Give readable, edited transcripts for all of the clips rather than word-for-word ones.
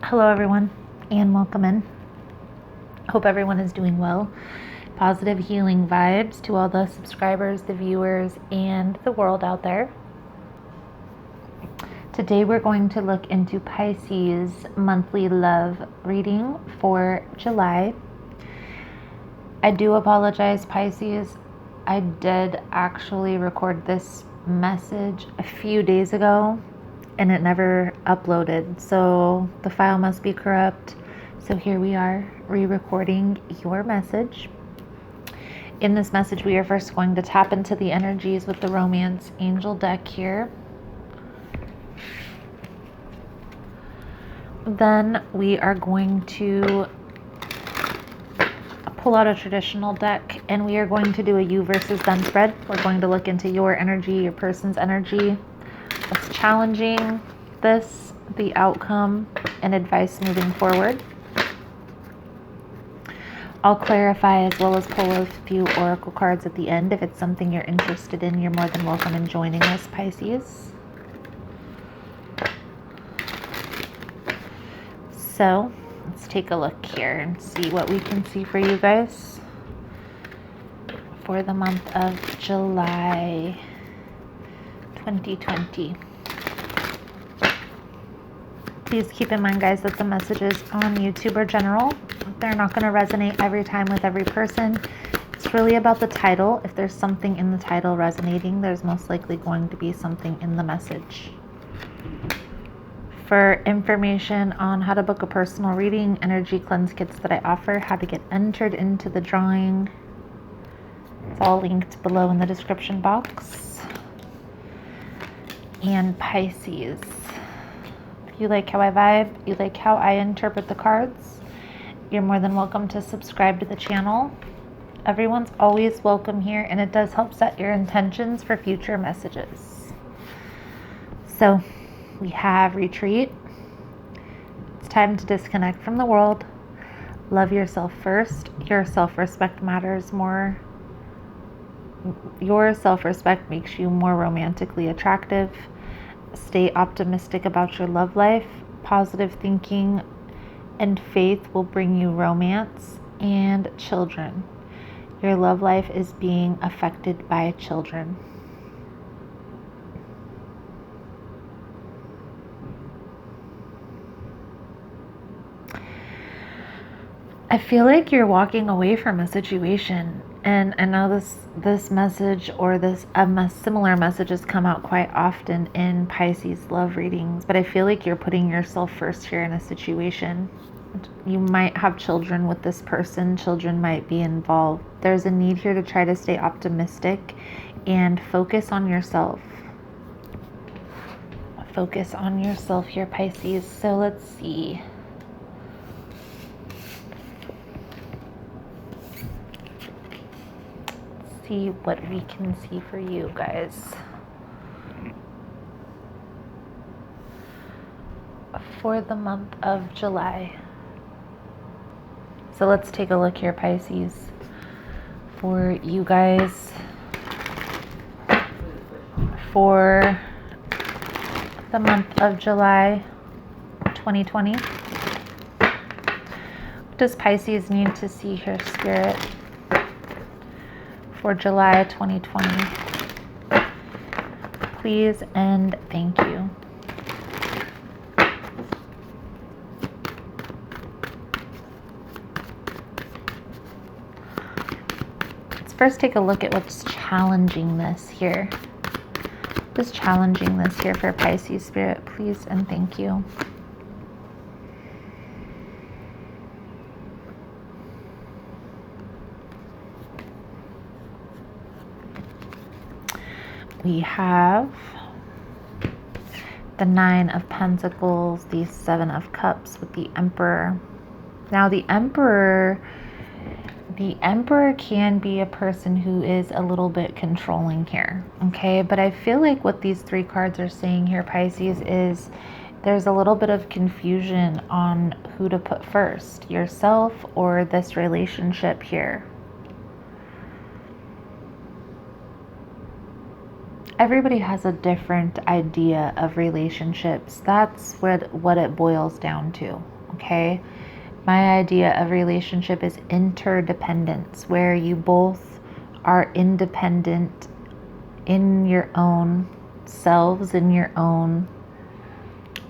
Hello everyone and welcome in. Hope everyone is doing well. Positive healing vibes to all the subscribers, the viewers, and the world out there. Today we're going to look into Pisces monthly love reading for July. I do apologize, Pisces. I did actually record this message a few days ago and it never uploaded, so the file must be corrupt. So here we are re-recording your message. In this message, we are first going to tap into the energies with the Romance Angel deck here. Then we are going to pull out a traditional deck and we are going to do a you versus them spread. We're going to look into your energy, your person's energy, what's challenging this, the outcome, and advice moving forward. I'll clarify as well as pull a few oracle cards at the end. If it's something you're interested in, you're more than welcome in joining us, Pisces. So let's take a look here and see what we can see for you guys for the month of July 2020. Please keep in mind, guys, that the messages on YouTube are general. They're not going to resonate every time with every person. It's really about the title. If there's something in the title resonating, there's most likely going to be something in the message. For information on how to book a personal reading, energy cleanse kits that I offer, how to get entered into the drawing, it's all linked below in the description box. And Pisces, if you like how I vibe, you like how I interpret the cards, you're more than welcome to subscribe to the channel. Everyone's always welcome here, and it does help set your intentions for future messages. So we have retreat. It's time to disconnect from the world. Love yourself first. Your self-respect matters more. Your self-respect makes you more romantically attractive. Stay optimistic about your love life. Positive thinking and faith will bring you romance and children. Your love life is being affected by children. I feel like you're walking away from a situation, and I know this message or similar messages come out quite often in Pisces love readings, but I feel like you're putting yourself first here in a situation. You might have children with this person. Children might be involved. There's a need here to try to stay optimistic and focus on yourself. Focus on yourself here, Pisces. So let's see. See what we can see for you guys for the month of July. So let's take a look here, Pisces, for you guys for the month of July 2020. What does Pisces need to see here, Spirit, for July 2020? Please and thank you. Let's first take a look at what's challenging this here. What's challenging this here for Pisces, Spirit? Please and thank you. We have the Nine of Pentacles, the Seven of Cups with the Emperor. Now the Emperor can be a person who is a little bit controlling here, okay? But I feel like what these three cards are saying here, Pisces, is there's a little bit of confusion on who to put first, yourself or this relationship here. Everybody has a different idea of relationships. That's what it boils down to, okay? My idea of relationship is interdependence, where you both are independent in your own selves, in your own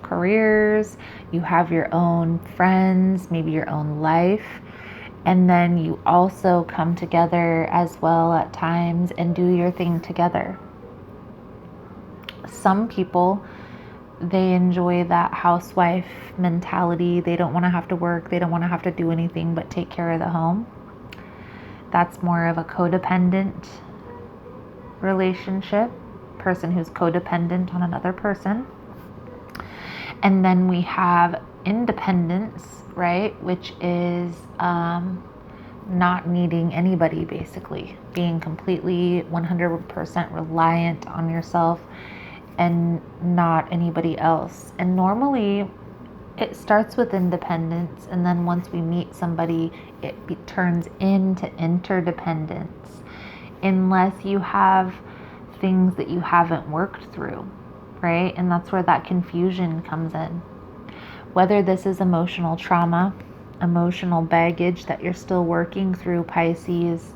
careers, you have your own friends, maybe your own life, and then you also come together as well at times and do your thing together. Some people, they enjoy that housewife mentality. They don't want to have to work. They don't want to have to do anything but take care of the home. That's more of a codependent relationship, person who's codependent on another person. And then we have independence, right? Which is not needing anybody, basically. Being completely 100% reliant on yourself and not anybody else. And normally it starts with independence, and then once we meet somebody, it turns into interdependence, unless you have things that you haven't worked through, right? And that's where that confusion comes in. Whether this is emotional trauma, emotional baggage that you're still working through, Pisces,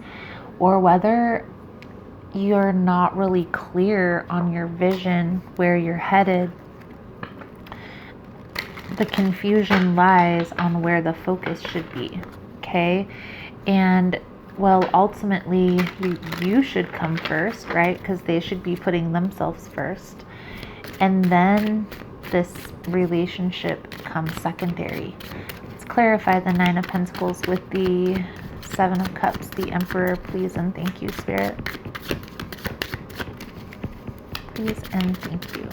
or whether you're not really clear on your vision, where you're headed, the confusion lies on where the focus should be, okay? And well, ultimately, you should come first, right? Because they should be putting themselves first. And then this relationship comes secondary. Let's clarify the Nine of Pentacles with the Seven of Cups, the Emperor. Please and thank you, Spirit. Please and thank you.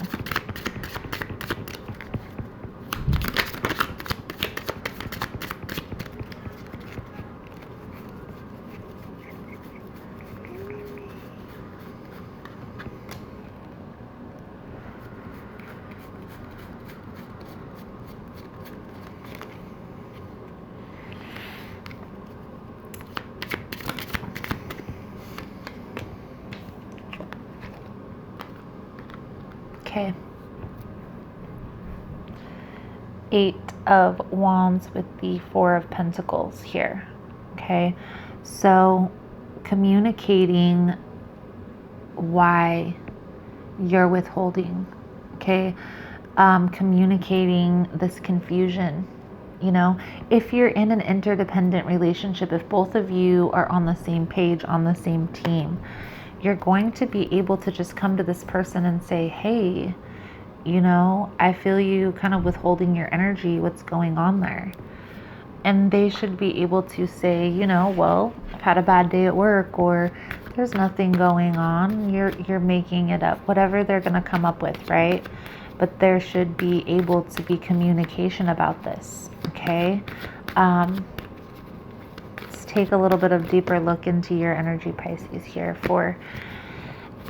Okay. Eight of Wands with the Four of Pentacles here. Okay. So communicating why you're withholding. Okay. Communicating this confusion. You know, if you're in an interdependent relationship, if both of you are on the same page, on the same team, you're going to be able to just come to this person and say, hey, you know, I feel you kind of withholding your energy. What's going on there? And they should be able to say, you know, well, I've had a bad day at work, or there's nothing going on. You're making it up, whatever they're going to come up with, right? But there should be able to be communication about this, okay? Let's take a little bit of deeper look into your energy, Pisces, here for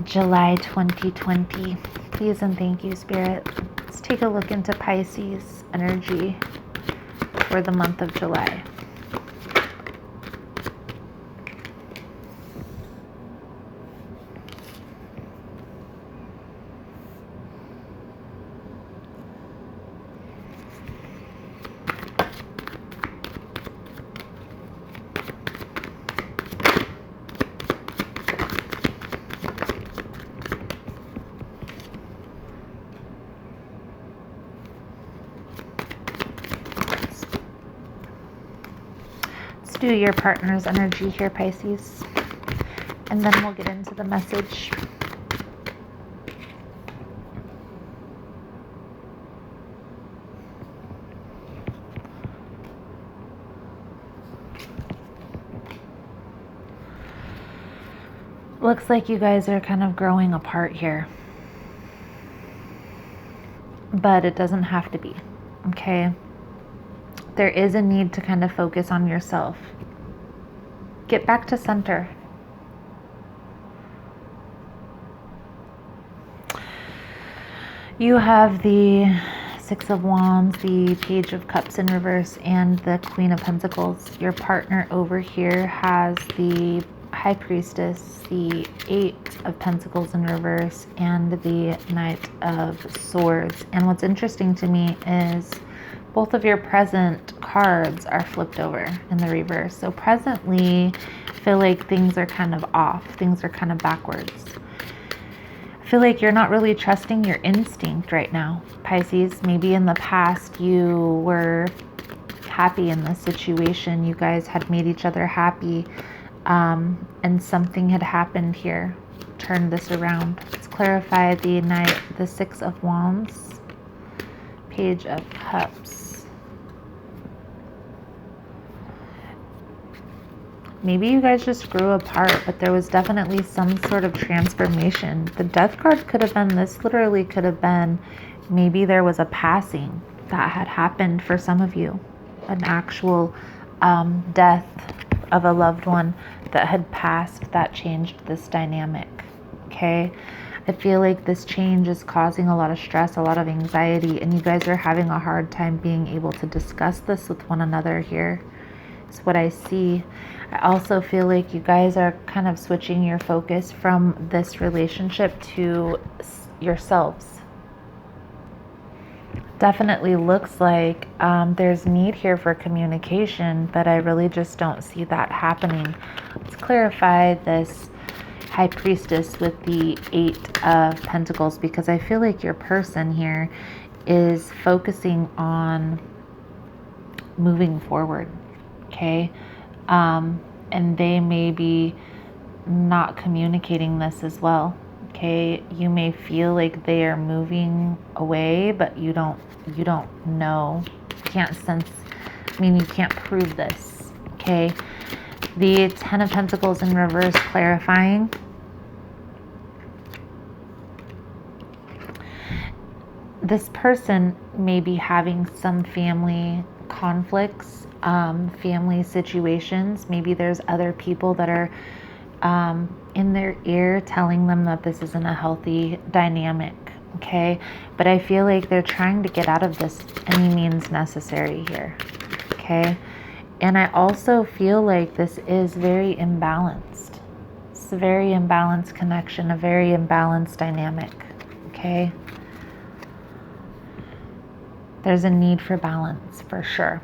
July 2020. Please and thank you, Spirit. Let's take a look into Pisces energy for the month of July. Do your partner's energy here, Pisces, and then we'll get into the message. Looks like you guys are kind of growing apart here, but it doesn't have to be, okay? There is a need to kind of focus on yourself. Get back to center. You have the Six of Wands, the Page of Cups in reverse, and the Queen of Pentacles. Your partner over here has the High Priestess, the Eight of Pentacles in reverse, and the Knight of Swords. And what's interesting to me is both of your present cards are flipped over in the reverse. So presently, I feel like things are kind of off. Things are kind of backwards. I feel like you're not really trusting your instinct right now, Pisces. Maybe in the past you were happy in this situation. You guys had made each other happy, and something had happened here. Turn this around. Let's clarify the Six of Wands, Page of Cups. Maybe you guys just grew apart, but there was definitely some sort of transformation. The Death card could have been, this literally could have been, maybe there was a passing that had happened for some of you. An actual death of a loved one that had passed that changed this dynamic. Okay? I feel like this change is causing a lot of stress, a lot of anxiety, and you guys are having a hard time being able to discuss this with one another here. It's what I see. I also feel like you guys are kind of switching your focus from this relationship to yourselves. Definitely looks like there's need here for communication, but I really just don't see that happening. Let's clarify this High Priestess with the Eight of Pentacles, because I feel like your person here is focusing on moving forward. Okay, and they may be not communicating this as well. Okay, you may feel like they are moving away, but you don't know. You can't sense. I mean, you can't prove this. Okay, the Ten of Pentacles in reverse, clarifying. This person may be having some family conflicts, family situations. Maybe there's other people that are in their ear telling them that this isn't a healthy dynamic. Okay, but I feel like they're trying to get out of this any means necessary here. Okay, and I also feel like this is very imbalanced. It's a very imbalanced connection, a very imbalanced dynamic. Okay, there's a need for balance for sure.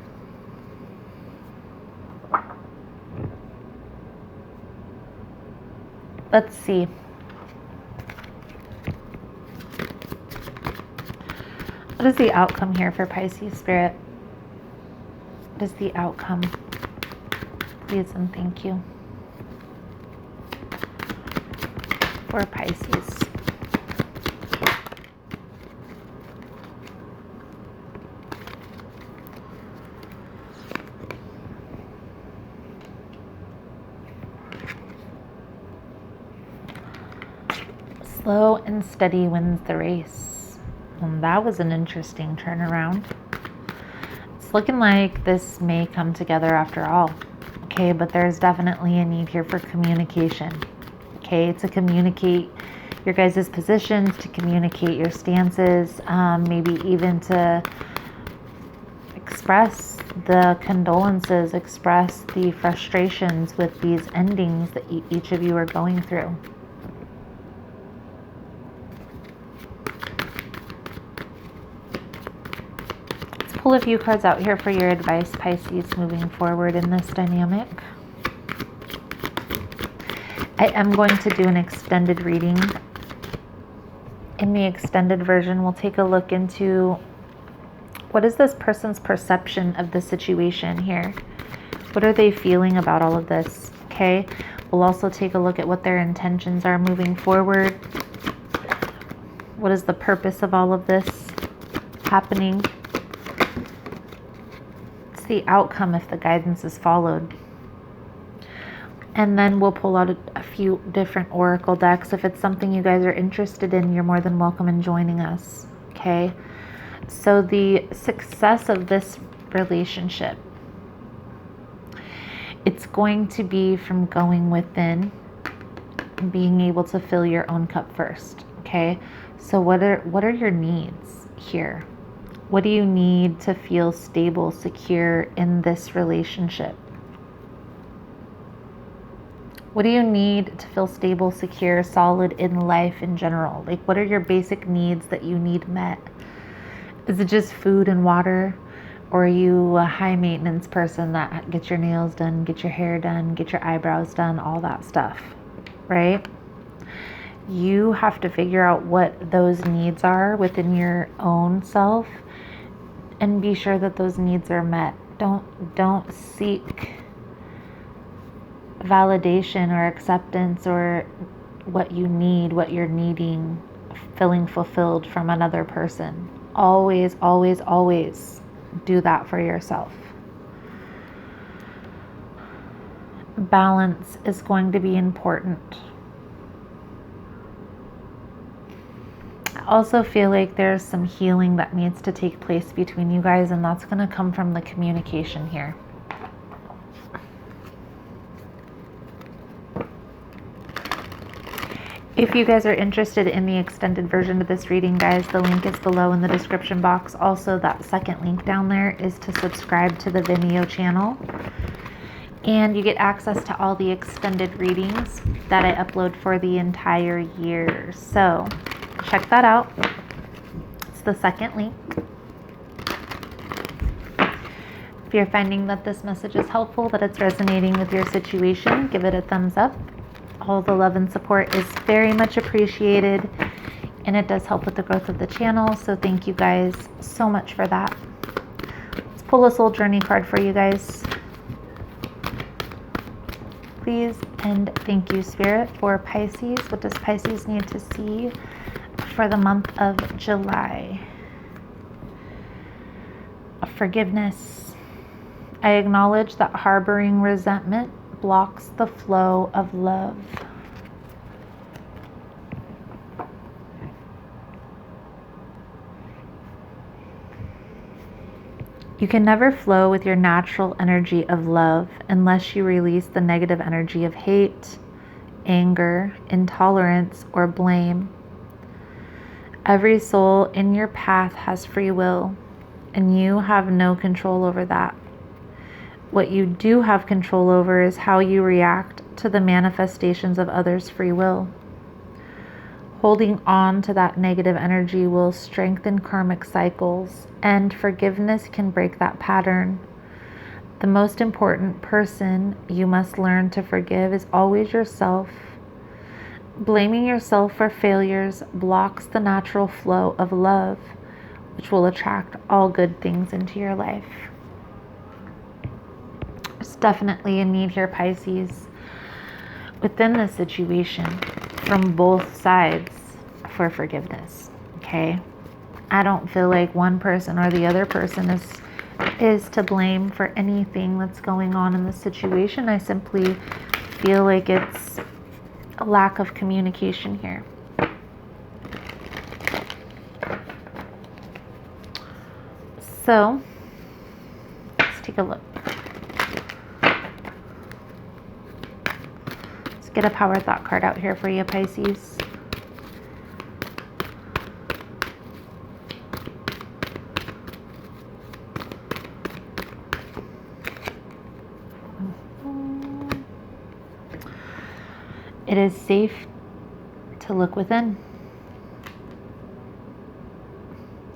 Let's see. What is the outcome here for Pisces Spirit? What is the outcome? Please and thank you. For Pisces. Slow and steady wins the race. And that was an interesting turnaround. It's looking like this may come together after all. Okay, but there's definitely a need here for communication. Okay, to communicate your guys' positions, to communicate your stances, maybe even to express the condolences, express the frustrations with these endings that each of you are going through. Pull a few cards out here for your advice, Pisces, moving forward in this dynamic. I am going to do an extended reading. In the extended version, we'll take a look into what is this person's perception of the situation here. What are they feeling about all of this? Okay. We'll also take a look at what their intentions are moving forward. What is the purpose of all of this happening? The outcome if the guidance is followed. And then we'll pull out a few different oracle decks. If it's something you guys are interested in, you're more than welcome in joining us. Okay, so the success of this relationship, it's going to be from going within, being able to fill your own cup first. Okay, so what are your needs here? What do you need to feel stable, secure in this relationship? What do you need to feel stable, secure, solid in life in general? Like, what are your basic needs that you need met? Is it just food and water? Or are you a high maintenance person that gets your nails done, get your hair done, get your eyebrows done, all that stuff, right? You have to figure out what those needs are within your own self and be sure that those needs are met. Don't seek validation or acceptance or what you need, what you're needing, feeling fulfilled from another person. Always, always, always do that for yourself. Balance is going to be important. I also feel like there's some healing that needs to take place between you guys, and that's going to come from the communication here. If you guys are interested in the extended version of this reading, guys, the link is below in the description box. Also, that second link down there is to subscribe to the Vimeo channel. And you get access to all the extended readings that I upload for the entire year. So check that out. It's the second link. If you're finding that this message is helpful, that it's resonating with your situation, give it a thumbs up. All the love and support is very much appreciated, and it does help with the growth of the channel. So thank you guys so much for that. Let's pull a soul journey card for you guys. Please and thank you, Spirit, for Pisces. What does Pisces need to see for the month of July? Forgiveness. I acknowledge that harboring resentment blocks the flow of love. You can never flow with your natural energy of love unless you release the negative energy of hate, anger, intolerance, or blame. Every soul in your path has free will, and you have no control over that. What you do have control over is how you react to the manifestations of others' free will. Holding on to that negative energy will strengthen karmic cycles, and forgiveness can break that pattern. The most important person you must learn to forgive is always yourself. Blaming yourself for failures blocks the natural flow of love, which will attract all good things into your life. There's definitely a need here, Pisces, within this situation from both sides for forgiveness, okay? I don't feel like one person or the other person is to blame for anything that's going on in this situation. I simply feel like it's a lack of communication here. So, let's take a look. Let's get a power thought card out here for you, Pisces. It is safe to look within.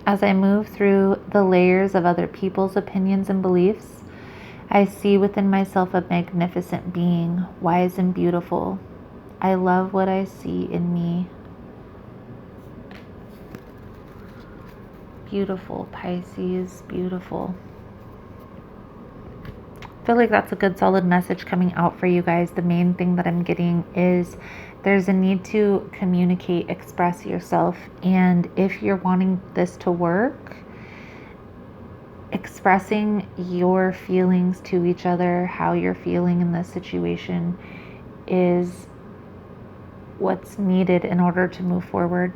As I move through the layers of other people's opinions and beliefs, I see within myself a magnificent being, wise and beautiful. I love what I see in me. Beautiful, Pisces, beautiful. I feel like that's a good solid message coming out for you guys. The main thing that I'm getting is there's a need to communicate, express yourself, and if you're wanting this to work, expressing your feelings to each other, how you're feeling in this situation, is what's needed in order to move forward.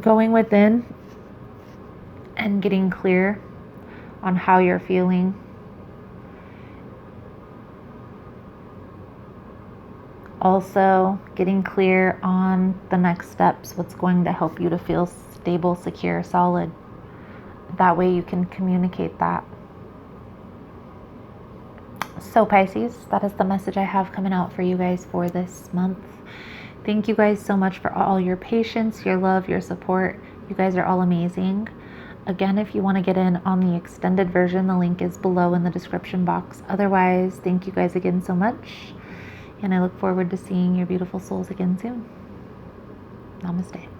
Going within and getting clear on how you're feeling. Also, getting clear on the next steps, what's going to help you to feel stable, secure, solid. That way you can communicate that. So Pisces, that is the message I have coming out for you guys for this month. Thank you guys so much for all your patience, your love, your support. You guys are all amazing. Again, if you want to get in on the extended version, the link is below in the description box. Otherwise, thank you guys again so much. And I look forward to seeing your beautiful souls again soon. Namaste.